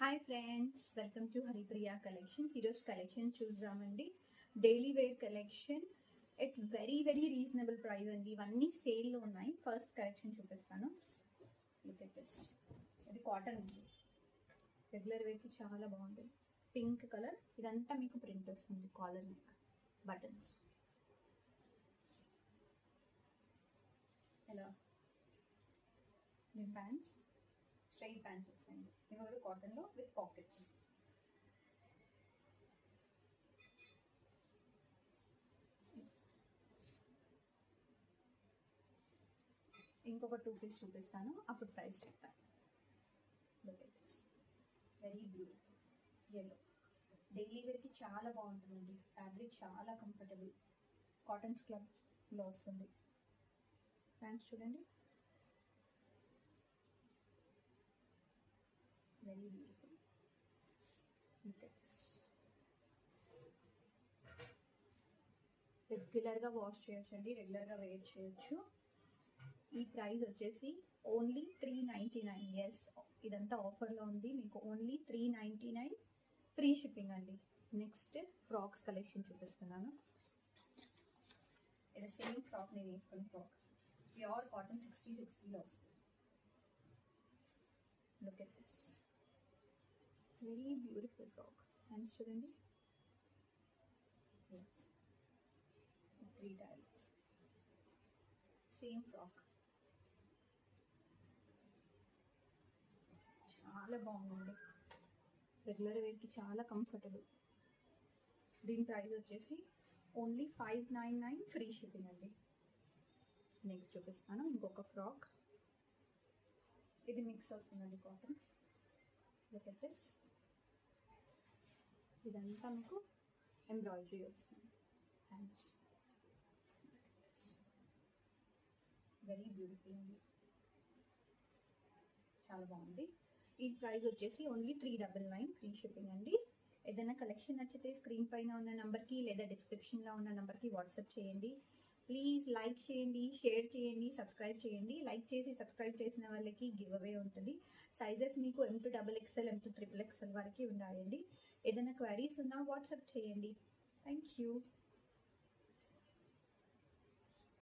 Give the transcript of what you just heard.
Hi friends, welcome to Haripriya collections. ఈరోజు collection చూద్దామండి. Daily wear collection at very reasonable price అండి. ఇవన్నీ సేల్లో ఉన్నాయి. ఫస్ట్ కలెక్షన్ చూపిస్తాను. Look at this. ఇది కాటన్ అండి. రెగ్యులర్ వేర్కి చాలా బాగుంటుంది. Pink colour. ఇదంతా మీకు ప్రింట్ వస్తుంది. Collar neck, buttons. ఎలా మీ ప్యాంట్స్ స్ట్రైట్ ప్యాంట్స్ వస్తాయండి. ఇవి కూడా కాటన్లో విత్ పాకెట్స్. ఇంకొక 2 పీస్ చూపిస్తాను, అప్పుడు ప్రైస్ చెప్తాను. Very beautiful yellow. డైలీ వేర్కి చాలా బాగుంటుందండి. ఫ్యాబ్రిక్ చాలా కంఫర్టబుల్. కాటన్స్ క్లబ్లో వస్తుంది. ప్యాంట్స్ చూడండి, వెరీ బ్యూటిఫుల్. రెగ్యులర్గా వాష్ చేయొచ్చు అండి, రెగ్యులర్గా వేర్ చేయొచ్చు. ఈ ప్రైస్ వచ్చేసి ఓన్లీ 399. ఎస్, ఇదంతా ఆఫర్లో ఉంది. మీకు ఓన్లీ 399, ఫ్రీ షిప్పింగ్ అండి. నెక్స్ట్ ఫ్రాక్స్ కలెక్షన్ చూపిస్తున్నాను. ఇది సేమ్ ఫ్రాక్ నేను వేసుకున్న ఫ్రాక్. ప్యూర్ కాటన్ 60-60లో వస్తుంది. Look at this. Very beautiful frock. Hands చూడండి, 3 టైల్స్. Same frock. చాలా బాగుందండి. రెగ్యులర్ వేర్కి చాలా కంఫర్టబుల్. దీని ప్రైస్ వచ్చేసి ఓన్లీ 599, ఫ్రీ షిప్పింగ్ అండి. నెక్స్ట్ చూపిస్తాను ఇంకొక ఫ్రాక్. ఇది మిక్స్ వస్తుందండి కాటన్. Look at this. ఇదంతా మీకు ఎంబ్రాయిడరీ వస్తుంది. హ్యాండ్స్ వెరీ బ్యూటిఫుల్ అండి. చాలా బాగుంది. ఈ ప్రైస్ వచ్చేసి ఓన్లీ 399, ఫ్రీ షిప్పింగ్ అండి. ఏదైనా కలెక్షన్ నచ్చితే స్క్రీన్ పైన ఉన్న నెంబర్కి లేదా డిస్క్రిప్షన్లో ఉన్న నెంబర్కి వాట్సాప్ చేయండి. ప్లీజ్ లైక్ చేయండి, షేర్ చేయండి, సబ్స్క్రైబ్ చేయండి. లైక్ చేసి సబ్స్క్రైబ్ చేసిన వాళ్ళకి గివ్ అవే ఉంటుంది. సైజెస్ మీకు M to XXL, M to XXXL వరకు ఉన్నాయండి. ఏదైనా క్వైరీస్ ఉన్నా వాట్సాప్ చేయండి. Thank you.